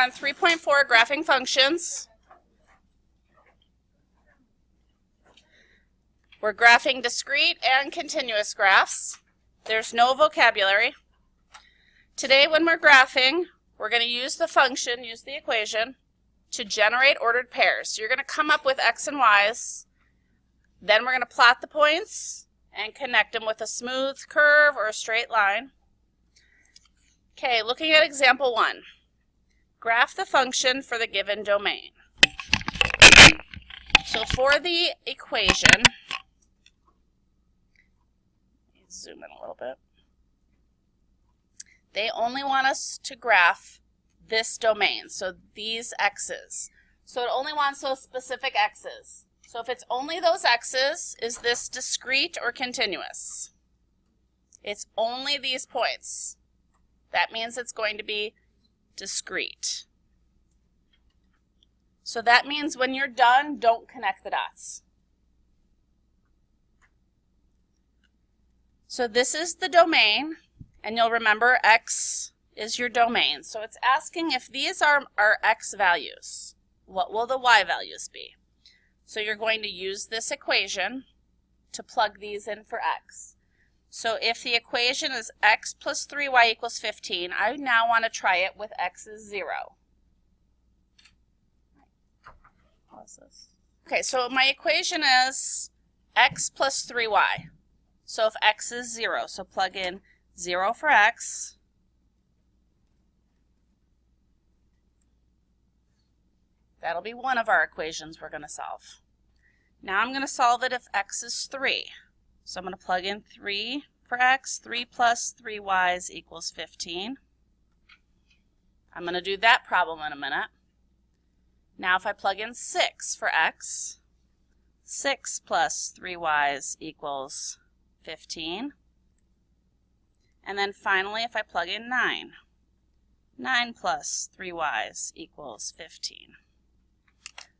on 3.4, graphing functions. We're graphing discrete and continuous graphs. There's no vocabulary. Today when we're graphing, we're going to use the function, use the equation, to generate ordered pairs. So you're going to come up with x and y's. Then we're going to plot the points and connect them with a smooth curve or a straight line. Okay, looking at example 1. Graph the function for the given domain. So for the equation, zoom in a little bit. They only want us to graph this domain, so these x's. So it only wants those specific x's. So if it's only those x's, is this discrete or continuous? It's only these points. That means it's going to be discrete. So that means when you're done, don't connect the dots. So this is the domain, and you'll remember x is your domain. So it's asking if these are our x values, what will the y values be? So you're going to use this equation to plug these in for x. So if the equation is x plus 3y equals 15, I now want to try it with x is 0. Pause this. Okay, so my equation is x plus 3y. So if x is 0, so plug in 0 for x. That'll be one of our equations we're going to solve. Now I'm going to solve it if x is 3. So I'm going to plug in 3 for x. 3 plus 3y equals 15. I'm going to do that problem in a minute. Now if I plug in 6 for x, 6 plus 3y equals 15. And then finally, if I plug in 9, 9 plus 3y equals 15.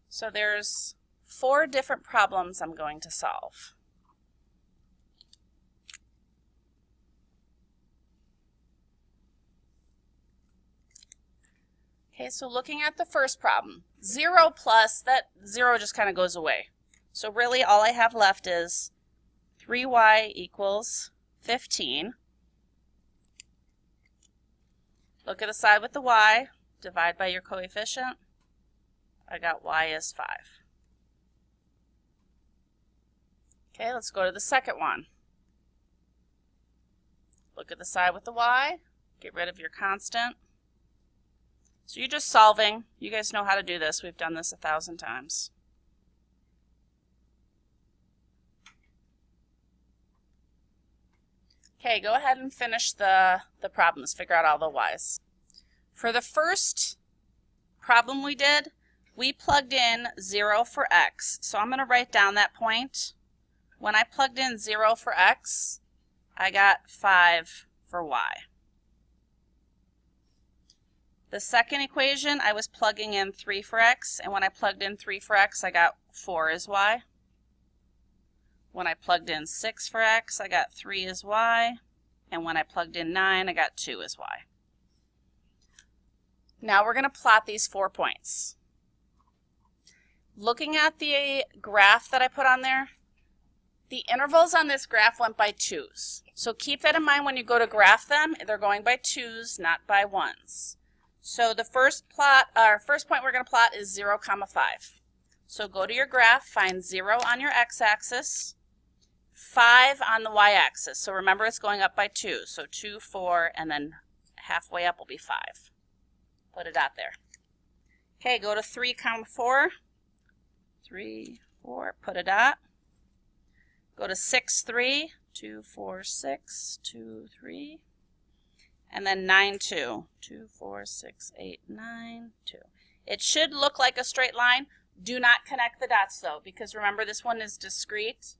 So there's 4 different problems I'm going to solve. Okay, so looking at the first problem, 0 plus, that 0 just kind of goes away. So really all I have left is 3y equals 15. Look at the side with the y, divide by your coefficient. I got y is 5. Okay, let's go to the second one. Look at the side with the y, get rid of your constant. So you're just solving. You guys know how to do this. We've done this 1,000 times. Okay, go ahead and finish the problems. Figure out all the y's. For the first problem we did, we plugged in 0 for x. So I'm going to write down that point. When I plugged in 0 for x, I got 5 for y. The second equation, I was plugging in 3 for x, and when I plugged in 3 for x, I got 4 as y. When I plugged in 6 for x, I got 3 as y, and when I plugged in 9, I got 2 as y. Now we're going to plot these 4 points. Looking at the graph that I put on there, the intervals on this graph went by 2's. So keep that in mind when you go to graph them. They're going by 2's, not by 1's. So the first point we're going to plot is 0, 5. So go to your graph, find 0 on your x-axis, 5 on the y-axis. So remember it's going up by 2. So 2, 4, and then halfway up will be 5. Put a dot there. Okay, go to 3, 4. 3, 4, put a dot. Go to 6, 3, 2, 4, 6, 2, 3. And then 9, 2, 2, 4, 6, 8, 9, 2. It should look like a straight line. Do not connect the dots though, because remember this one is discrete,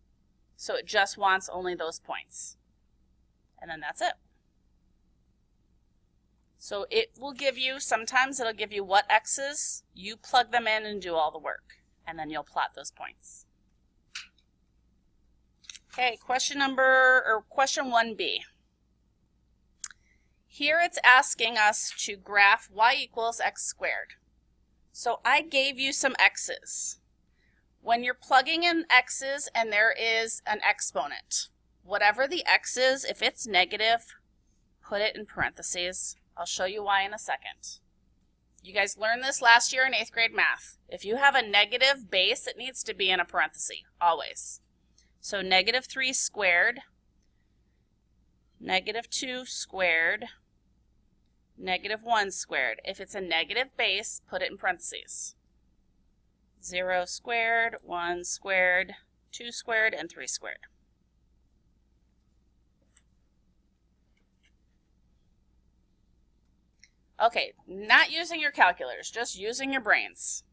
so it just wants only those points. And then that's it. So it will give you, sometimes it'll give you what x's, you plug them in and do all the work, and then you'll plot those points. Okay, question 1B. Here it's asking us to graph y equals x squared. So I gave you some x's. When you're plugging in x's and there is an exponent, whatever the x is, if it's negative, put it in parentheses. I'll show you why in a second. You guys learned this last year in 8th grade math. If you have a negative base, it needs to be in a parenthesis, always. So negative 3 squared, negative 2 squared, negative 1 squared. If it's a negative base, put it in parentheses. 0 squared, 1 squared, 2 squared, and 3 squared. Okay, not using your calculators, just using your brains.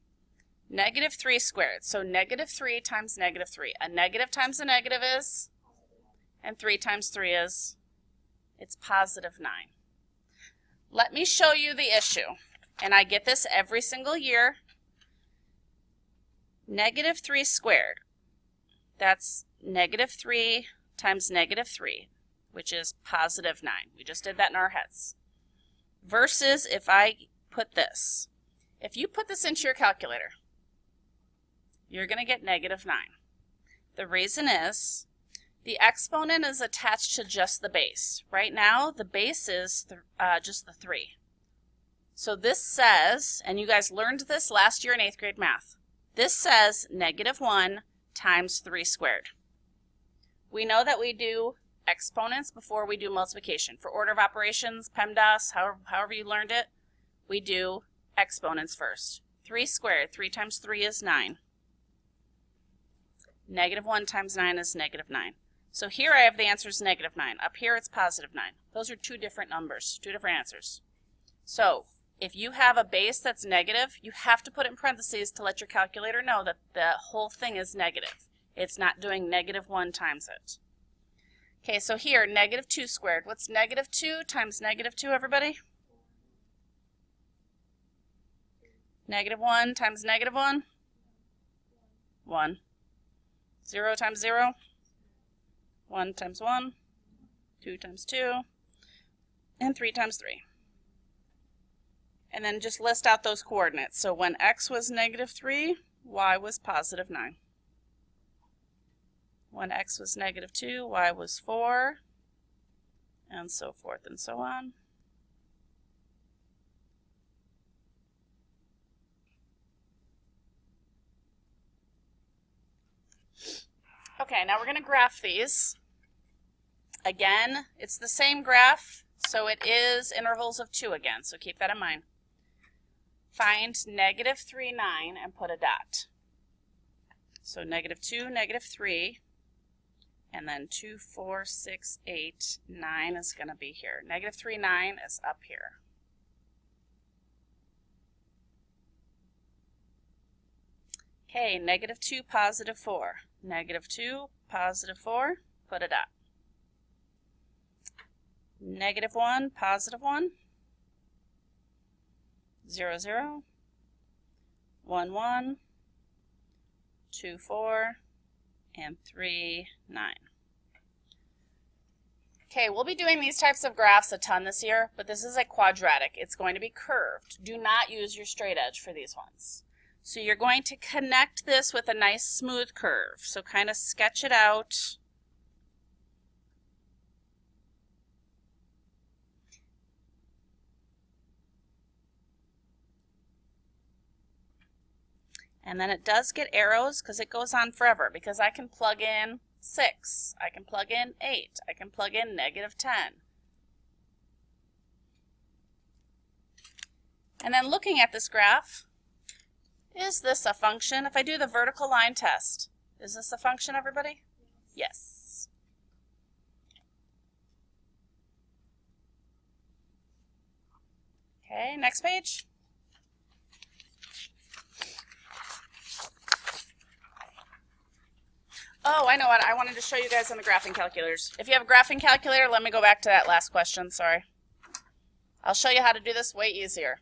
Negative 3 squared, so negative 3 times negative 3. A negative times a negative is? And 3 times 3 is? It's positive 9. Let me show you the issue, and I get this every single year. Negative 3 squared, that's negative 3 times negative 3, which is positive 9. We just did that in our heads. Versus if I put this. If you put this into your calculator, you're going to get negative 9. The reason is the exponent is attached to just the base. Right now, the base is just the 3. So this says, and you guys learned this last year in 8th grade math, this says negative 1 times 3 squared. We know that we do exponents before we do multiplication. For order of operations, PEMDAS, however you learned it, we do exponents first. 3 squared, 3 times 3 is 9. Negative 1 times 9 is negative 9. So here I have the answer is negative 9. Up here it's positive 9. Those are two different numbers, two different answers. So if you have a base that's negative, you have to put it in parentheses to let your calculator know that the whole thing is negative. It's not doing negative 1 times it. Okay, so here, negative 2 squared. What's negative 2 times negative 2, everybody? Negative 1 times negative 1? 1. 0 times 0? 1 times 1. 2 times 2. And 3 times 3. And then just list out those coordinates. So when x was negative 3, y was positive 9. When x was negative 2, y was 4, and so forth and so on. Okay, now we're going to graph these. Again, it's the same graph, so it is intervals of 2 again, so keep that in mind. Find negative 3, 9, and put a dot. So negative 2, negative 3. And then 2, 4, 6, 8, 9 is going to be here. Negative 3, 9 is up here. Okay, negative 2, positive 4. Negative 2, positive 4, put a dot. Negative 1, positive 1. 0, 0. 1, 1. 2, 4. And 3, 9. Okay, we'll be doing these types of graphs a ton this year, but this is a quadratic. It's going to be curved. Do not use your straight edge for these ones. So you're going to connect this with a nice smooth curve. So kind of sketch it out. And then it does get arrows because it goes on forever, because I can plug in 6, I can plug in 8, I can plug in negative 10. And then looking at this graph, is this a function? If I do the vertical line test, is this a function, everybody? Yes. Okay, next page. Oh, I know what. I wanted to show you guys on the graphing calculators. If you have a graphing calculator, let me go back to that last question. Sorry. I'll show you how to do this way easier.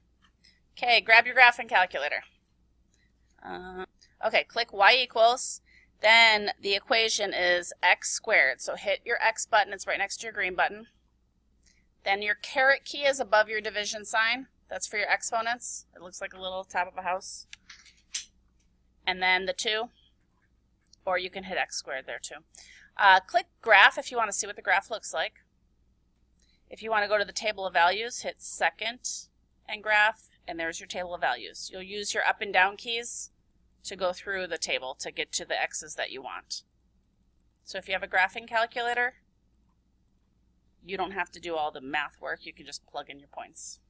Okay, grab your graphing calculator. Okay, click y equals. Then the equation is x squared. So hit your x button. It's right next to your green button. Then your caret key is above your division sign. That's for your exponents. It looks like a little top of a house. And then the 2, or you can hit x squared there too. Click graph if you want to see what the graph looks like. If you want to go to the table of values, hit second and graph, and there's your table of values. You'll use your up and down keys to go through the table to get to the x's that you want. So if you have a graphing calculator, you don't have to do all the math work. You can just plug in your points.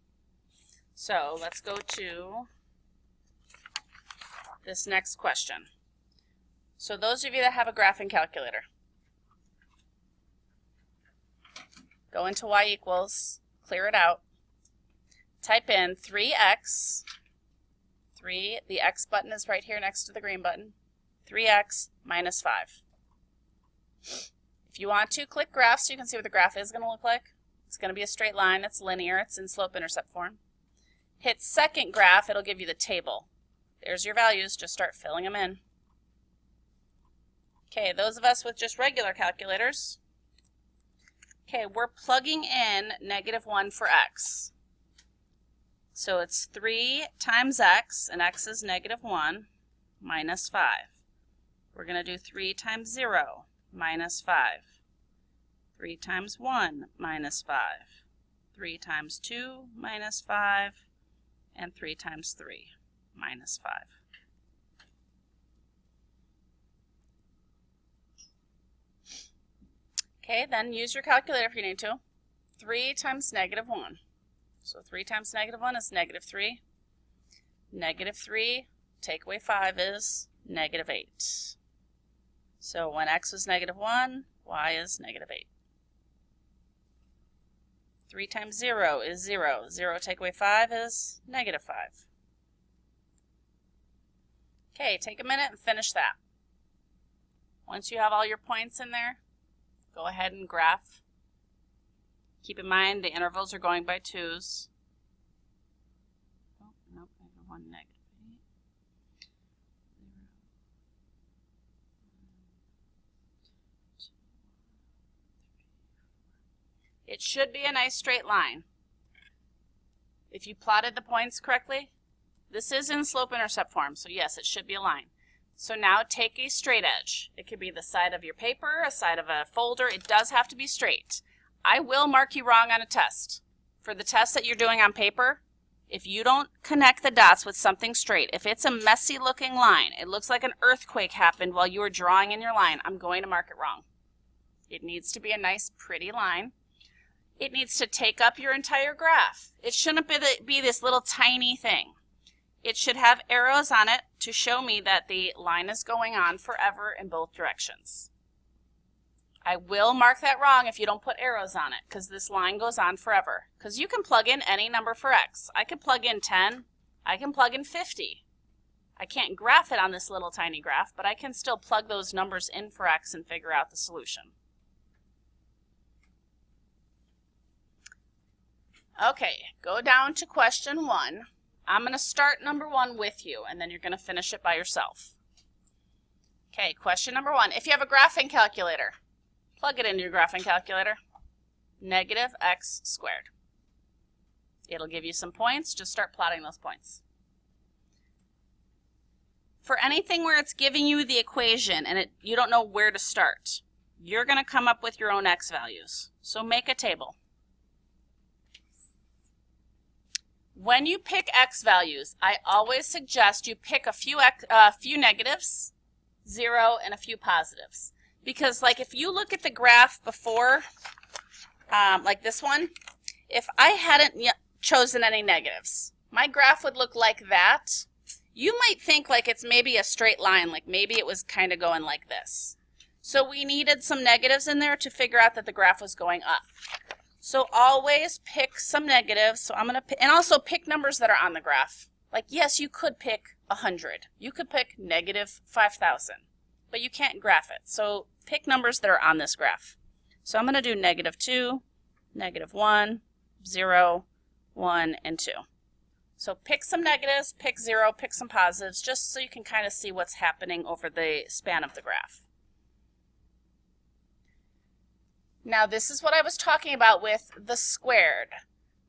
So let's go to this next question. So those of you that have a graphing calculator, go into y equals, clear it out, type in 3x, the x button is right here next to the green button, 3x minus 5. If you want to, click graph so you can see what the graph is going to look like. It's going to be a straight line, it's linear, it's in slope-intercept form. Hit second graph, it'll give you the table. There's your values, just start filling them in. Okay, those of us with just regular calculators, okay, we're plugging in -1 for x. So it's 3 times x, and x is -1, minus 5. We're going to do 3 times 0, minus 5. 3 times 1, minus 5. 3 times 2, minus 5. And 3 times 3, minus 5. Okay, then use your calculator if you need to. 3 times -1. So 3 times -1 is -3. -3, take away 5 is -8. So when x was -1, y is -8. 3 times 0 is 0. 0 take away 5 is -5. Okay, take a minute and finish that. Once you have all your points in there, go ahead and graph. Keep in mind the intervals are going by 2s. Oh, nope, I have one -8. It should be a nice straight line. If you plotted the points correctly, this is in slope-intercept form, so yes, it should be a line. So now take a straight edge. It could be the side of your paper, a side of a folder. It does have to be straight. I will mark you wrong on a test. For the test that you're doing on paper, if you don't connect the dots with something straight, if it's a messy looking line, it looks like an earthquake happened while you were drawing in your line, I'm going to mark it wrong. It needs to be a nice, pretty line. It needs to take up your entire graph. It shouldn't be this little tiny thing. It should have arrows on it to show me that the line is going on forever in both directions. I will mark that wrong if you don't put arrows on it, because this line goes on forever. Because you can plug in any number for x. I could plug in 10. I can plug in 50. I can't graph it on this little tiny graph, but I can still plug those numbers in for x and figure out the solution. Okay, go down to question 1. I'm going to start number 1 with you, and then you're going to finish it by yourself. Okay, question number 1. If you have a graphing calculator, plug it into your graphing calculator. -x squared. It'll give you some points. Just start plotting those points. For anything where it's giving you the equation and you don't know where to start, you're going to come up with your own x values. So make a table. When you pick x values, I always suggest you pick a few negatives, 0, and a few positives. Because like if you look at the graph before, like this one, if I hadn't chosen any negatives, my graph would look like that. You might think like it's maybe a straight line, like maybe it was kind of going like this. So we needed some negatives in there to figure out that the graph was going up. So always pick some negatives. So I'm going to, and also pick numbers that are on the graph. Like, yes, you could pick 100. You could pick -5,000, but you can't graph it. So pick numbers that are on this graph. So I'm going to do -2, -1, 0, 1, and 2. So pick some negatives, pick 0, pick some positives, just so you can kind of see what's happening over the span of the graph. Now this is what I was talking about with the squared.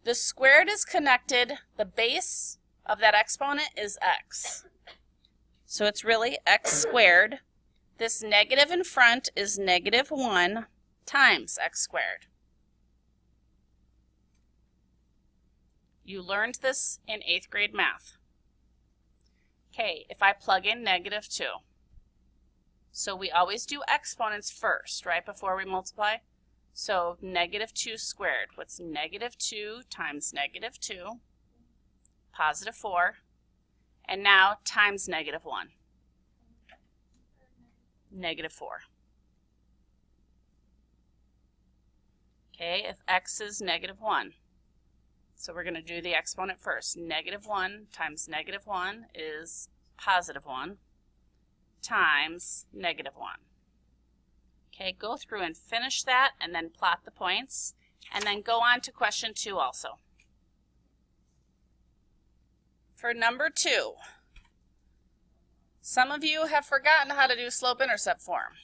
The squared is connected, the base of that exponent is x. So it's really x squared. This negative in front is -1 times x squared. You learned this in 8th grade math. Okay, if I plug in -2. So we always do exponents first, right, before we multiply. So -2 squared. What's -2 times -2? +4. And now times -1. -4. Okay, if x is -1. So we're going to do the exponent first. -1 times -1 is +1 times -1. Okay, go through and finish that and then plot the points. And then go on to question 2 also. For number 2, some of you have forgotten how to do slope-intercept form.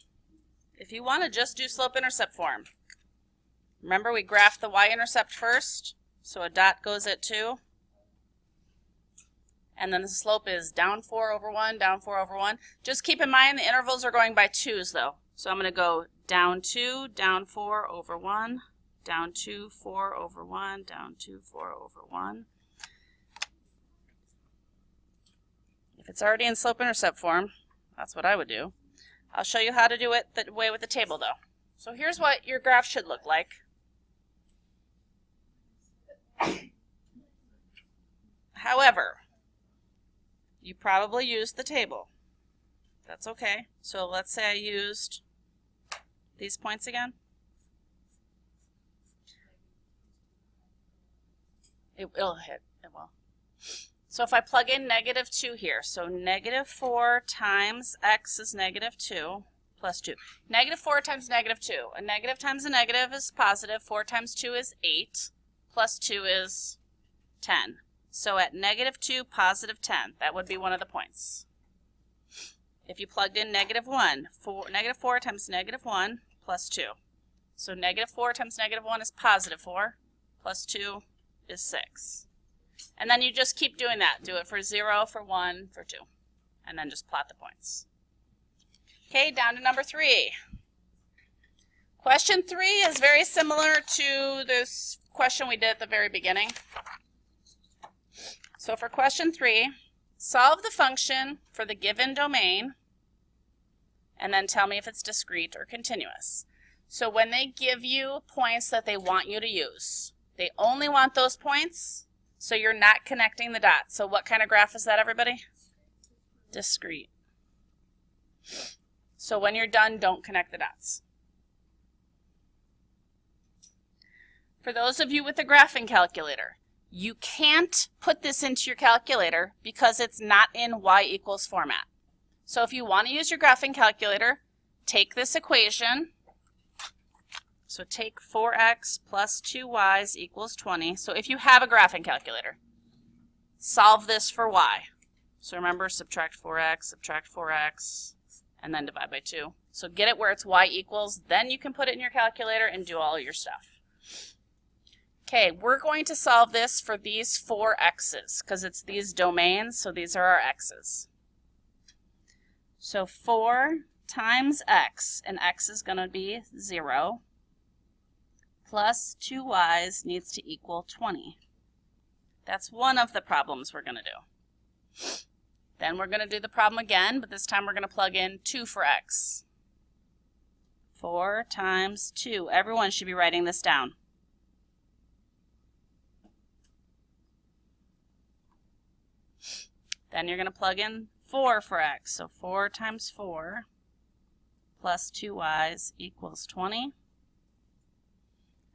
If you want to just do slope-intercept form, remember we graphed the y-intercept first, so a dot goes at 2. And then the slope is down 4 over 1, down 4 over 1. Just keep in mind the intervals are going by 2's though. So I'm going to go down 2, down 4 over 1, down 2, 4 over 1, down 2, 4 over 1. If it's already in slope-intercept form, that's what I would do. I'll show you how to do it the way with the table though. So here's what your graph should look like. However, you probably used the table. That's okay. So let's say I used these points again. It'll hit. It will. So if I plug in -2 here, so -4 times x is -2 plus 2. -4 times -2. A negative times a negative is positive. 4 times 2 is 8. Plus 2 is 10. So at -2, +10, that would be one of the points. If you plugged in -1, -4 times -1 plus 2. So -4 times -1 is +4, plus 2 is 6. And then you just keep doing that. Do it for 0, for 1, for 2. And then just plot the points. Okay, down to number 3. Question 3 is very similar to this question we did at the very beginning. So for question 3, solve the function for the given domain and then tell me if it's discrete or continuous. So when they give you points that they want you to use, they only want those points, so you're not connecting the dots. So what kind of graph is that, everybody? Discrete. So when you're done, don't connect the dots. For those of you with a graphing calculator, you can't put this into your calculator because it's not in y = format. So if you want to use your graphing calculator, take this equation. So take 4x plus 2y = 20. So if you have a graphing calculator, solve this for y. So remember, subtract 4x, and then divide by 2. So get it where it's y equals, then you can put it in your calculator and do all your stuff. Okay, we're going to solve this for these 4 x's because it's these domains, so these are our x's. So 4 times x, and x is going to be 0, plus 2y's needs to equal 20. That's one of the problems we're going to do. Then we're going to do the problem again, but this time we're going to plug in 2 for x. 4 times 2. Everyone should be writing this down. Then you're going to plug in 4 for x. So 4 times 4 plus 2y's = 20.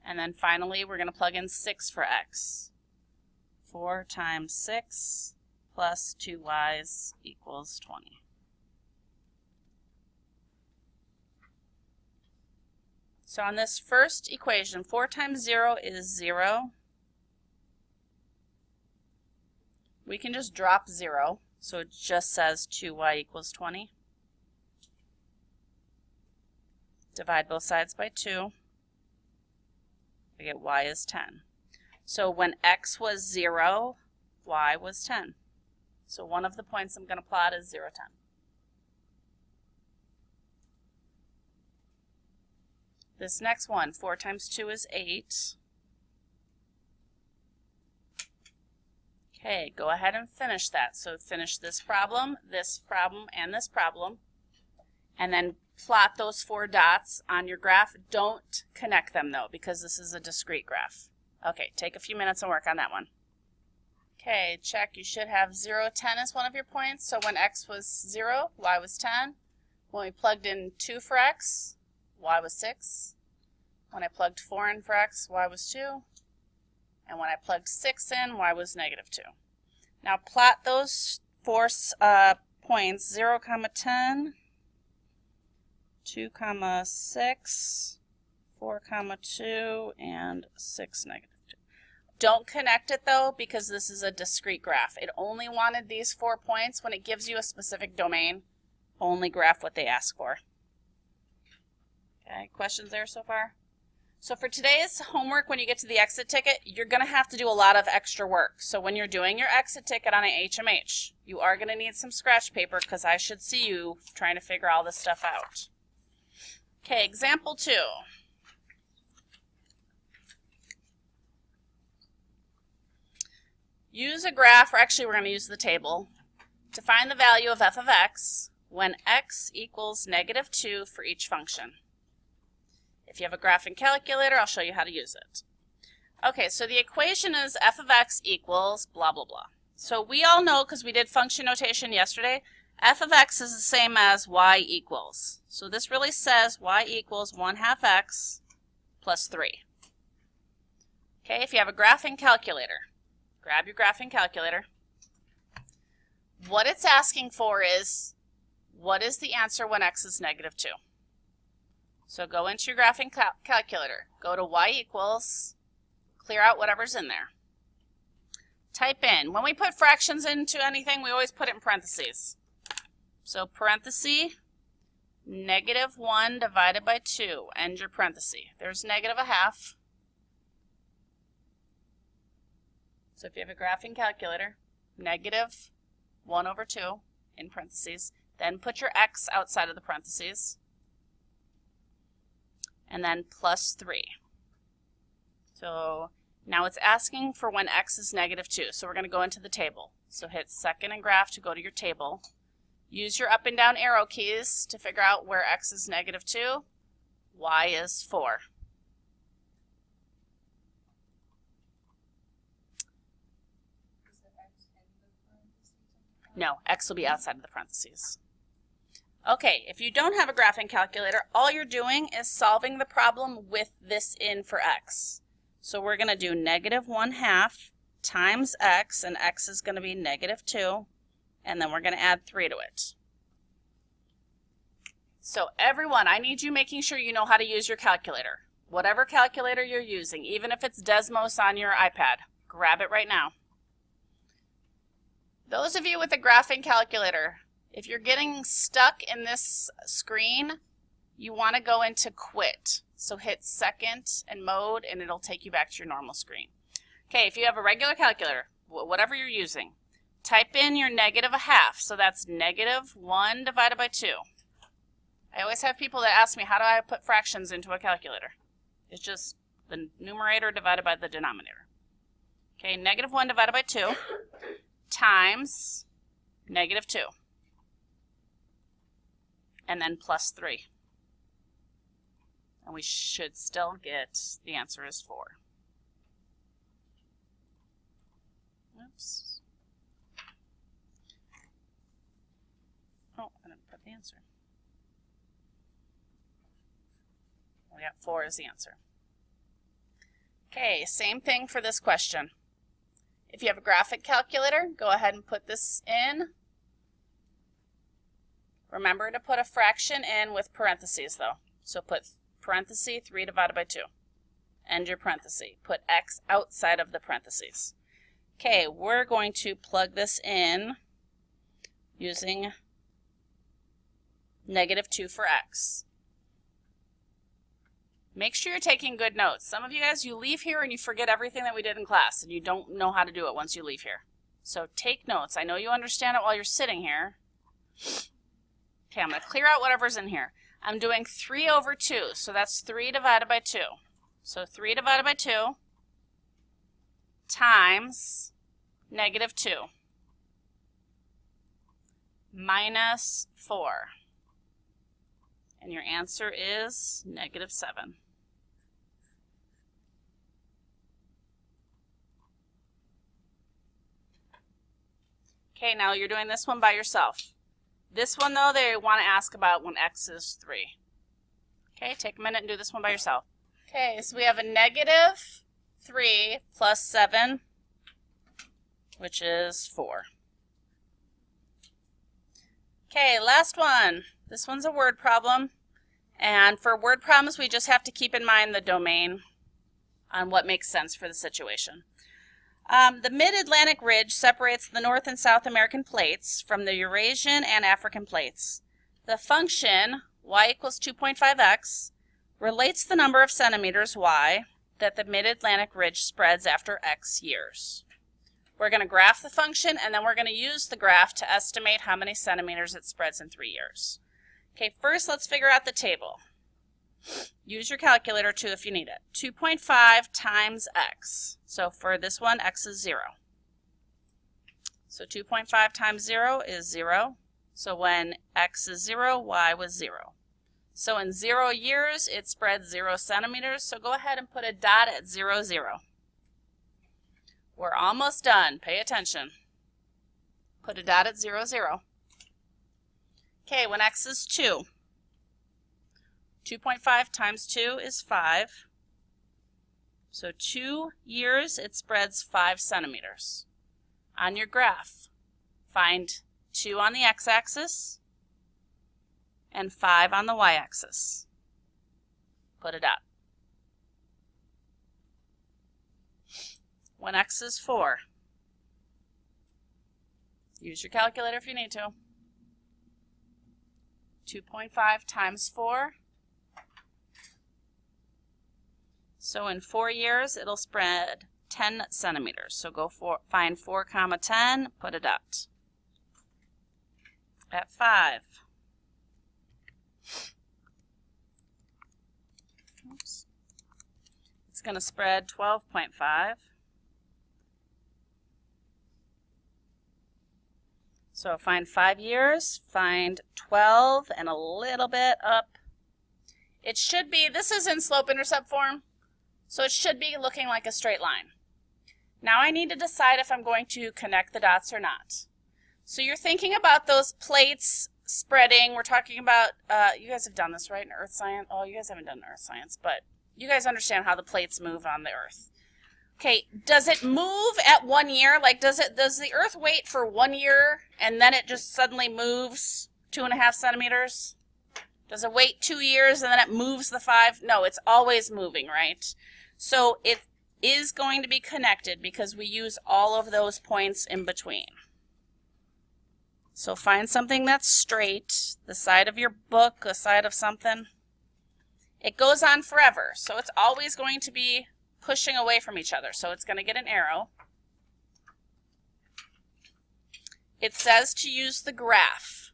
And then finally, we're going to plug in 6 for x. 4 times 6 plus 2y's = 20. So on this first equation, 4 times 0 is 0. We can just drop 0, so it just says 2y = 20. Divide both sides by 2. I get y is 10. So when x was 0, y was 10. So one of the points I'm going to plot is 0, 10. This next one, 4 times 2 is 8. Okay, go ahead and finish that. So finish this problem, and this problem, and then plot those 4 dots on your graph. Don't connect them though, because this is a discrete graph. Okay, take a few minutes and work on that one. Okay, check. You should have 0, 10 as one of your points. So when x was 0, y was 10. When we plugged in 2 for x, y was 6. When I plugged 4 in for x, y was 2. And when I plugged 6 in, y was negative 2. Now plot those 4 points, 0, 10, 2, 6, 4, 2, and 6, negative 2. Don't connect it though, because this is a discrete graph. It only wanted these 4 points. When it gives you a specific domain, only graph what they ask for. Okay, questions there so far? So for today's homework, when you get to the exit ticket, you're going to have to do a lot of extra work. So when you're doing your exit ticket on an HMH, you are going to need some scratch paper, because I should see you trying to figure all this stuff out. Okay, example 2. Use a graph, or actually we're going to use the table, to find the value of f of x when x equals negative 2 for each function. If you have a graphing calculator, I'll show you how to use it. Okay, so the equation is f of x equals blah, blah, blah. So we all know, because we did function notation yesterday, f of x is the same as y equals. So this really says y equals 1/2 x plus 3. Okay, if you have a graphing calculator, grab your graphing calculator. What it's asking for is, what is the answer when x is negative 2? So go into your graphing calculator, go to y equals, clear out whatever's in there. Type in, when we put fractions into anything, we always put it in parentheses. So parenthesis, negative 1 divided by 2, end your parenthesis. There's negative 1/2. So if you have a graphing calculator, negative 1 over 2 in parentheses, then put your x outside of the parentheses, and then plus 3. So now it's asking for when x is negative 2. So we're going to go into the table. So hit second and graph to go to your table. Use your up and down arrow keys to figure out where x is negative 2, y is 4. No, x will be outside of the parentheses. Okay, if you don't have a graphing calculator, all you're doing is solving the problem with this in for x. So we're going to do negative 1/2 times x, and x is going to be negative 2, and then we're going to add 3 to it. So everyone, I need you making sure you know how to use your calculator. Whatever calculator you're using, even if it's Desmos on your iPad, grab it right now. Those of you with a graphing calculator, if you're getting stuck in this screen, you want to go into quit. So hit second and mode, and it'll take you back to your normal screen. Okay, if you have a regular calculator, whatever you're using, type in your negative 1/2. So that's negative 1 divided by 2. I always have people that ask me, how do I put fractions into a calculator? It's just the numerator divided by the denominator. Okay, negative 1 divided by 2 times negative 2. And then plus 3. And we should still get, the answer is 4. Oops. Oh, I didn't put the answer. We got 4 as the answer. Okay, same thing for this question. If you have a graphic calculator, go ahead and put this in. Remember to put a fraction in with parentheses though. So put parenthesis 3 divided by 2. End your parenthesis. Put x outside of the parentheses. Okay, we're going to plug this in using negative 2 for x. Make sure you're taking good notes. Some of you guys, you leave here and you forget everything that we did in class, and you don't know how to do it once you leave here. So take notes. I know you understand it while you're sitting here. Okay, I'm going to clear out whatever's in here. I'm doing 3 over 2, so that's 3 divided by 2. So 3 divided by 2 times negative 2 minus 4. And your answer is negative 7. Okay, now you're doing this one by yourself. This one, though, they want to ask about when x is 3. Okay, take a minute and do this one by yourself. Okay, so we have a negative 3 plus 7, which is 4. Okay, last one. This one's a word problem. And for word problems, we just have to keep in mind the domain on what makes sense for the situation. The mid-Atlantic ridge separates the North and South American plates from the Eurasian and African plates. The function y equals 2.5x relates the number of centimeters y that the mid-Atlantic ridge spreads after x years. We're going to graph the function, and then we're going to use the graph to estimate how many centimeters it spreads in 3 years. Okay, first let's figure out the table. Use your calculator too if you need it. 2.5 times x. So for this one, x is 0. So 2.5 times 0 is 0. So when x is 0, y was 0. So in 0 years, it spreads 0 centimeters. So go ahead and put a dot at 0, 0. We're almost done. Pay attention. Put a dot at 0, 0. Okay, when x is 2. 2.5 times 2 is 5. So 2 years, it spreads 5 centimeters. On your graph, find 2 on the x-axis and 5 on the y-axis. Put a dot. When x is 4, use your calculator if you need to. 2.5 times 4. So in 4 years, it'll spread 10 centimeters. So find 4 comma 10, put a dot. At 5. Oops. It's going to spread 12.5. So find 5 years, find 12 and a little bit up. It should be, this is in slope-intercept form. So it should be looking like a straight line. Now I need to decide if I'm going to connect the dots or not. So you're thinking about those plates spreading. We're talking about, you guys have done this, right, in earth science? Oh, you guys haven't done earth science, but you guys understand how the plates move on the earth. Okay, does it move at 1 year? Like, does the earth wait for 1 year and then it just suddenly moves 2.5 centimeters? Does it wait 2 years and then it moves the 5? No, it's always moving, right? So it is going to be connected because we use all of those points in between. So find something that's straight, the side of your book, the side of something. It goes on forever, so it's always going to be pushing away from each other. So it's going to get an arrow. It says to use the graph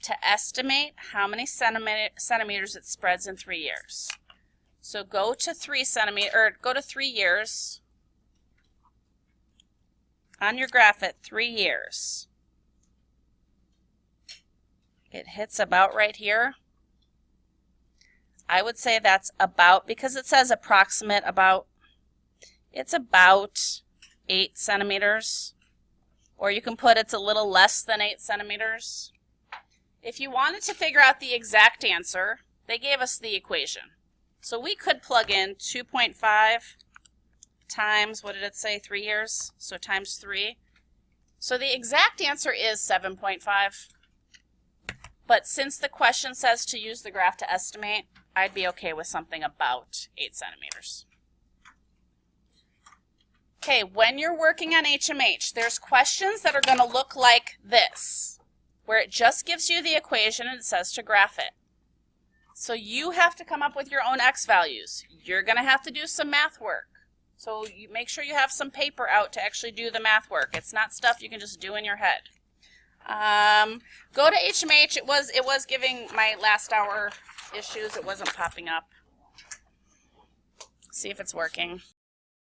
to estimate how many centimeters it spreads in 3 years. So go to 3 years. On your graph at 3 years. It hits about right here. I would say that's about, because it says approximate about, it's about 8 centimeters. Or you can put it's a little less than 8 centimeters. If you wanted to figure out the exact answer, they gave us the equation. So we could plug in 2.5 times, what did it say, 3 years? So times 3. So the exact answer is 7.5. But since the question says to use the graph to estimate, I'd be okay with something about 8 centimeters. Okay, when you're working on HMH, there's questions that are going to look like this, where it just gives you the equation and it says to graph it. So you have to come up with your own x values. You're going to have to do some math work. So you make sure you have some paper out to actually do the math work. It's not stuff you can just do in your head. Go to HMH. It was giving my last hour issues. It wasn't popping up. See if it's working.